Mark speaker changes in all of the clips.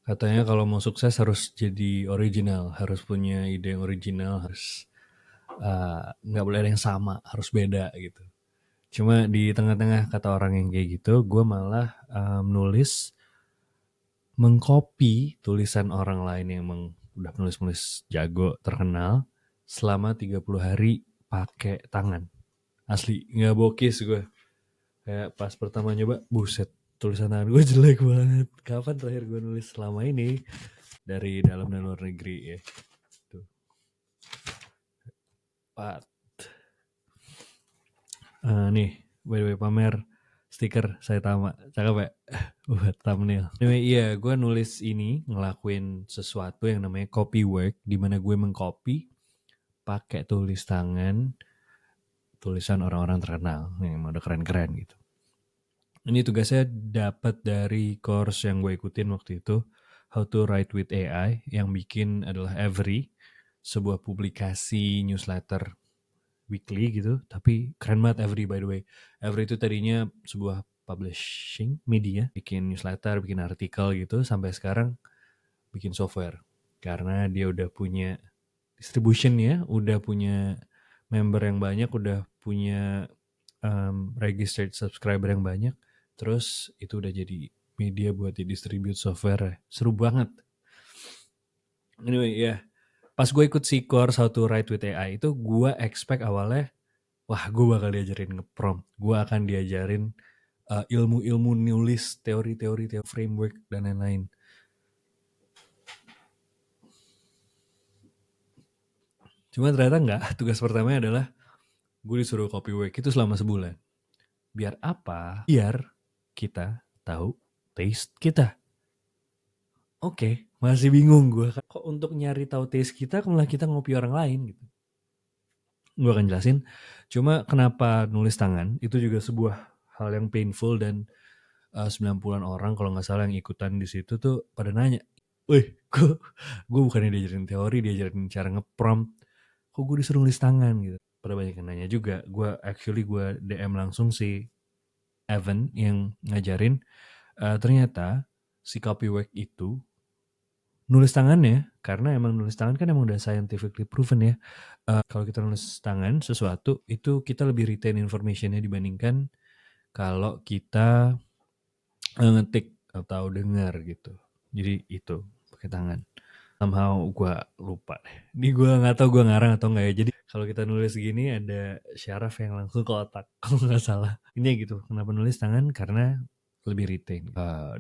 Speaker 1: Katanya kalau mau sukses harus jadi original, harus punya ide yang original, harus nggak boleh ada yang sama, harus beda gitu. Cuma di tengah-tengah kata orang yang kayak gitu, gue malah nulis mengcopy tulisan orang lain yang emang udah nulis-nulis jago, terkenal, selama 30 hari pakai tangan. Asli, nggak bokis gue. Kayak pas pertama nyoba, buset, tulisan tangan gue jelek banget. Kapan terakhir gue nulis selama ini? Dari dalam dan luar negeri ya. Tuh. Pak. Nih, by the way pamer stiker saya Tama. Cakep ya? Buat thumbnail. Anyway, iya, gue nulis ini ngelakuin sesuatu yang namanya copy work, di mana gue mengcopy pakai tulis tangan tulisan orang-orang terkenal yang udah keren-keren gitu. Ini tugasnya dapat dari course yang gue ikutin waktu itu, How to Write with AI, yang bikin adalah Every, sebuah publikasi newsletter weekly gitu, tapi keren banget Every by the way. Every itu tadinya sebuah publishing media, bikin newsletter, bikin artikel gitu, sampai sekarang bikin software. Karena dia udah punya distribution ya, udah punya member yang banyak, udah punya registered subscriber yang banyak, terus itu udah jadi media buat didistribute software. Seru banget. Anyway, ya. Yeah. Pas gue ikut si course How to Write with AI itu, gue expect awalnya, wah gue bakal diajarin nge-prompt. Gue akan diajarin ilmu-ilmu nulis, teori-teori, framework, dan lain-lain. Cuma ternyata enggak. Tugas pertamanya adalah gue disuruh copy work itu selama sebulan. Biar apa? Biar kita tahu taste kita. Oke, masih bingung gue. Kok untuk nyari tahu taste kita, malah kita ngopi orang lain gitu. Gue akan jelasin. Cuma kenapa nulis tangan, itu juga sebuah hal yang painful, dan 90-an orang kalau nggak salah yang ikutan di situ tuh pada nanya, wih, gue bukannya diajarin teori, diajarin cara nge-prompt, kok gue disuruh nulis tangan gitu. Pada banyak yang nanya juga. Gue DM langsung si Evan yang ngajarin. Ternyata si copywork itu nulis tangannya, karena emang nulis tangan kan emang udah scientifically proven ya. Kalau kita nulis tangan sesuatu, itu kita lebih retain informationnya dibandingkan kalau kita ngetik atau dengar gitu. Jadi itu pakai tangan. Somehow gue lupa deh. Ini gue nggak tahu gue ngarang atau nggak ya. Jadi kalau kita nulis gini ada syaraf yang langsung ke otak kalau nggak salah. Ini gitu. Kenapa nulis tangan? Karena lebih retain.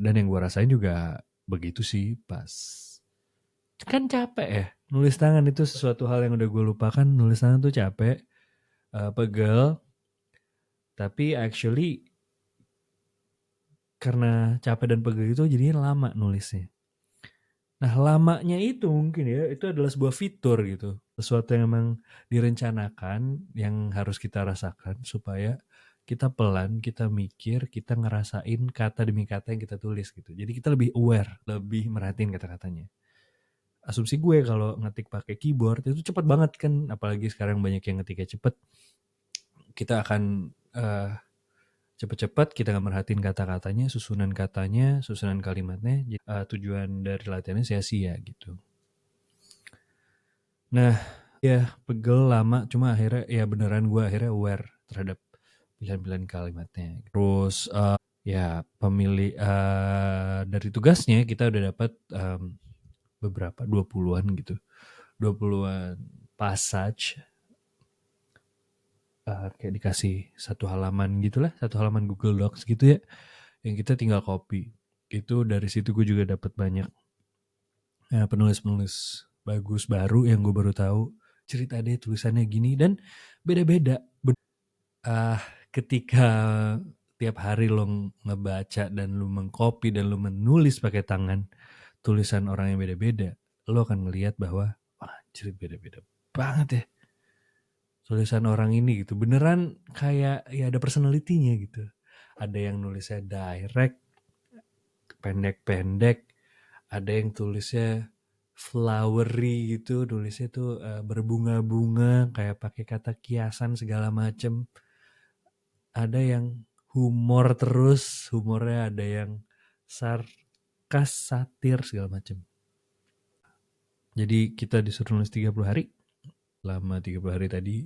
Speaker 1: Dan yang gue rasain juga begitu sih pas. Kan capek ya. Nulis tangan itu sesuatu hal yang udah gue lupakan. Nulis tangan tuh capek, pegel. Tapi actually karena capek dan pegel itu jadinya lama nulisnya. Nah, lamanya itu mungkin ya, itu adalah sebuah fitur gitu. Sesuatu yang memang direncanakan, yang harus kita rasakan supaya kita pelan, kita mikir, kita ngerasain kata demi kata yang kita tulis gitu. Jadi kita lebih aware, lebih merhatiin kata-katanya. Asumsi gue kalau ngetik pakai keyboard itu cepet banget kan, apalagi sekarang banyak yang ngetiknya cepet. Kita akan cepet-cepet, kita nggak merhatiin kata-katanya, susunan kalimatnya. Tujuan dari latihannya sia-sia gitu. Nah, ya pegel lama, cuma akhirnya ya beneran gue akhirnya aware terhadap pilihan-pilihan kalimatnya. Terus ya pemilih dari tugasnya kita udah dapat beberapa 20-an gitu. 20-an passage, kayak dikasih satu halaman gitulah, satu halaman Google Docs gitu ya, yang kita tinggal copy. Itu dari situ gue juga dapat banyak penulis-penulis bagus baru yang gue baru tahu, cerita deh tulisannya gini, dan beda-beda. Ketika tiap hari lo ngebaca dan lo mengcopy dan lo menulis pakai tangan tulisan orang yang beda-beda, lo akan ngelihat bahwa wah, anjir beda-beda banget ya tulisan orang ini gitu. Beneran kayak ya ada personality-nya gitu. Ada yang nulisnya direct, pendek-pendek, ada yang tulisnya flowery gitu, nulisnya tuh berbunga-bunga kayak pakai kata kiasan segala macem. Ada yang humor terus, humornya ada yang sarkas, sarkas, satir, segala macam. Jadi kita disuruh nulis 30 hari. Selama 30 hari tadi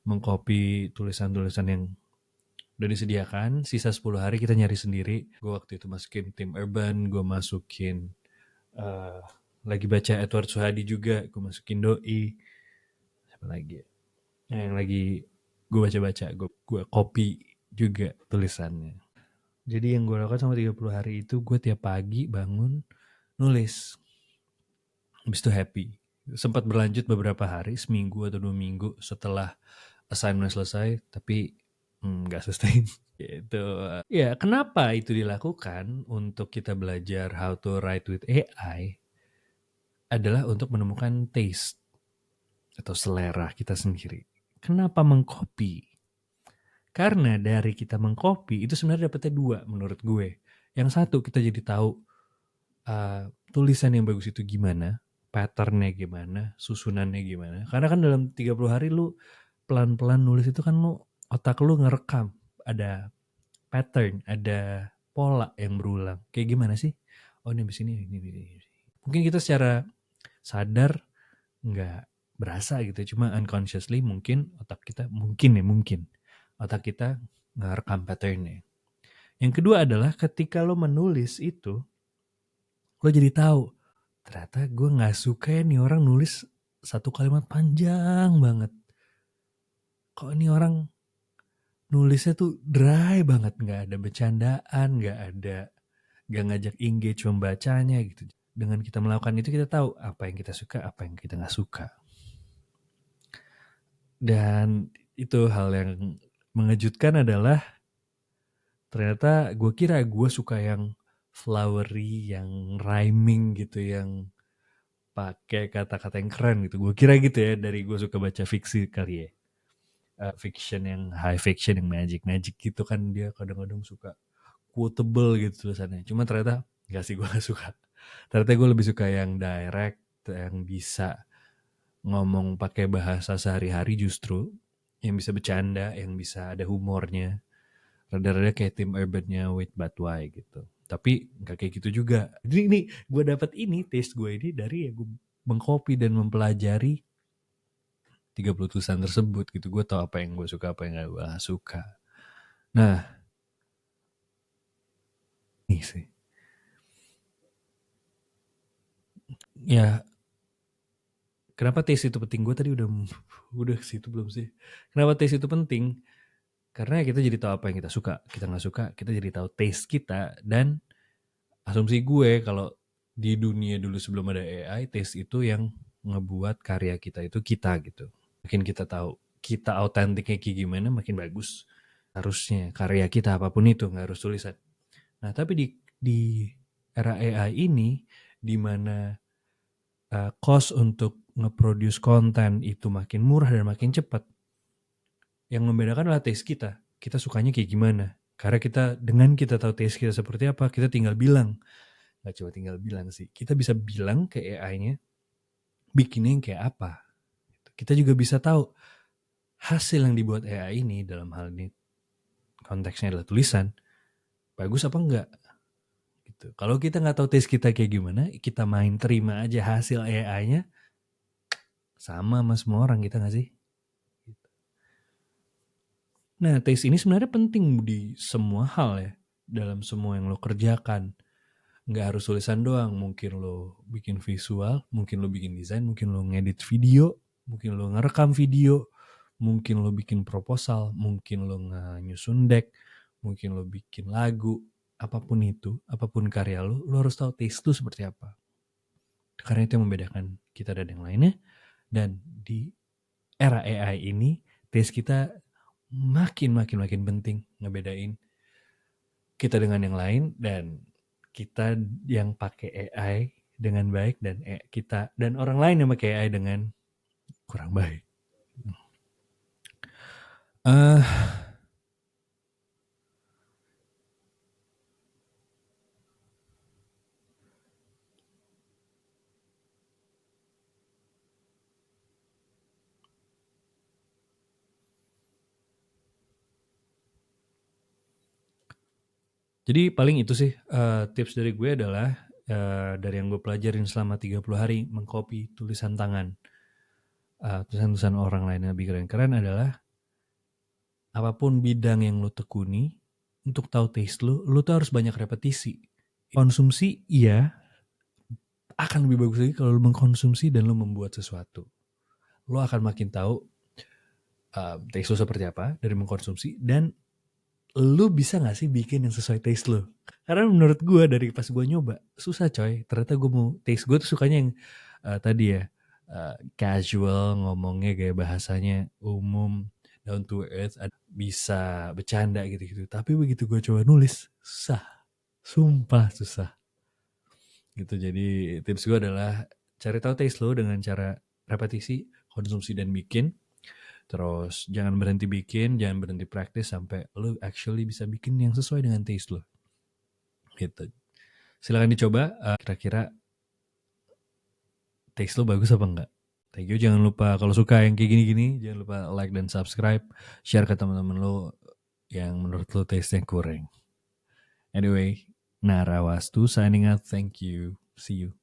Speaker 1: mengcopy tulisan-tulisan yang udah disediakan. Sisa 10 hari kita nyari sendiri. Gue waktu itu masukin Tim Urban, gue masukin lagi baca Edward Suhadi juga, gue masukin Doi. Siapa lagi? Yang lagi gue baca-baca, gue copy juga tulisannya. Jadi yang gue lakukan selama 30 hari itu, gue tiap pagi bangun nulis. Habis itu happy. Sempat berlanjut beberapa hari, seminggu atau 2 minggu setelah assignment selesai, tapi nggak sustain. Gitu. Ya, kenapa itu dilakukan untuk kita belajar how to write with AI adalah untuk menemukan taste atau selera kita sendiri. Kenapa mengcopy? Karena dari kita mengcopy itu sebenarnya dapetnya dua menurut gue. Yang satu, kita jadi tahu tulisan yang bagus itu gimana, patternnya gimana, susunannya gimana. Karena kan dalam 30 hari lu pelan-pelan nulis itu kan lu, otak lu ngerekam. Ada pattern, ada pola yang berulang. Kayak gimana sih? Oh ini abis ini. Mungkin kita secara sadar nggak berasa gitu, cuma unconsciously mungkin otak kita, mungkin otak kita ngerekam patternnya. Yang kedua adalah ketika lo menulis itu, lo jadi tahu, ternyata gue nggak suka ya nih orang nulis satu kalimat panjang banget. Kok ini orang nulisnya tuh dry banget, nggak ada bercandaan, nggak ngajak engage membacanya gitu. Dengan kita melakukan itu, kita tahu apa yang kita suka, apa yang kita nggak suka. Dan itu hal yang mengejutkan adalah ternyata gue kira gue suka yang flowery, yang rhyming gitu, yang pakai kata-kata yang keren gitu. Gue kira gitu ya, dari gue suka baca fiksi kali ya. Fiction yang high fiction, yang magic gitu kan, dia kadang-kadang suka quotable gitu tulisannya. Cuma ternyata gak sih, gue gak suka. Ternyata gue lebih suka yang direct, yang bisa ngomong pakai bahasa sehari-hari justru, yang bisa bercanda, yang bisa ada humornya. Rada-rada kayak Tim Urban-nya Wait But Why gitu. Tapi gak kayak gitu juga. Jadi ini gue dapat ini, taste gue ini dari ya gue mengcopy dan mempelajari 30 tulisan tersebut gitu. Gue tahu apa yang gue suka, apa yang gue gak suka. Nah, ini sih. Ya, kenapa taste itu penting? Gue tadi udah situ belum sih? Kenapa taste itu penting? Karena kita jadi tahu apa yang kita suka, kita nggak suka, kita jadi tahu taste kita. Dan asumsi gue kalau di dunia dulu sebelum ada AI, taste itu yang ngebuat karya kita itu kita gitu. Makin kita tahu kita autentiknya kayak gimana, makin bagus. Harusnya karya kita apapun itu, nggak harus tulisan. Nah tapi di era AI ini, di mana cost untuk nge-produce konten itu makin murah dan makin cepat, yang membedakan adalah taste kita. Kita sukanya kayak gimana. Karena dengan kita tahu taste kita seperti apa, kita tinggal bilang. Gak cuma tinggal bilang sih. Kita bisa bilang ke AI-nya, bikinnya yang kayak apa. Kita juga bisa tahu hasil yang dibuat AI ini, dalam hal ini konteksnya adalah tulisan, bagus apa enggak. Gitu. Kalau kita nggak tahu taste kita kayak gimana, kita main terima aja hasil AI-nya, sama semua orang, kita nggak sih? Nah, taste ini sebenarnya penting di semua hal ya. Dalam semua yang lo kerjakan. Nggak harus tulisan doang. Mungkin lo bikin visual, mungkin lo bikin desain, mungkin lo ngedit video, mungkin lo ngerekam video, mungkin lo bikin proposal, mungkin lo nyusun deck, mungkin lo bikin lagu. Apapun itu, apapun karya lo harus tahu taste lo seperti apa. Karena itu yang membedakan kita dan yang lainnya. Dan di era AI ini, taste kita makin penting ngebedain kita dengan yang lain, dan kita yang pakai AI dengan baik, dan kita dan orang lain yang pakai AI dengan kurang baik. Jadi paling itu sih, tips dari gue adalah dari yang gue pelajarin selama 30 hari mengcopy tulisan tangan, tulisan-tulisan orang lain yang lebih keren-keren adalah apapun bidang yang lo tekuni, untuk tahu taste lo tuh harus banyak repetisi. Konsumsi iya, akan lebih bagus lagi kalau lo mengkonsumsi dan lo membuat sesuatu. Lo akan makin tahu taste lo seperti apa dari mengkonsumsi, dan lo bisa gak sih bikin yang sesuai taste lo. Karena menurut gue dari pas gue nyoba, susah coy. Ternyata gue mau, taste gue tuh sukanya yang tadi ya, casual, ngomongnya kayak bahasanya umum, down to earth, bisa bercanda gitu-gitu. Tapi begitu gue coba nulis, susah. Sumpah susah. Gitu. Jadi tips gue adalah cari tahu taste lo dengan cara repetisi, konsumsi, dan bikin. Terus jangan berhenti bikin, jangan berhenti praktis sampai lo actually bisa bikin yang sesuai dengan taste lo. Gitu. Silakan dicoba, kira-kira taste lo bagus apa enggak. Thank you, jangan lupa kalau suka yang kayak gini-gini, jangan lupa like dan subscribe, share ke teman-teman lo yang menurut lo taste-nya kurang. Anyway, Narawastu signing out, thank you, see you.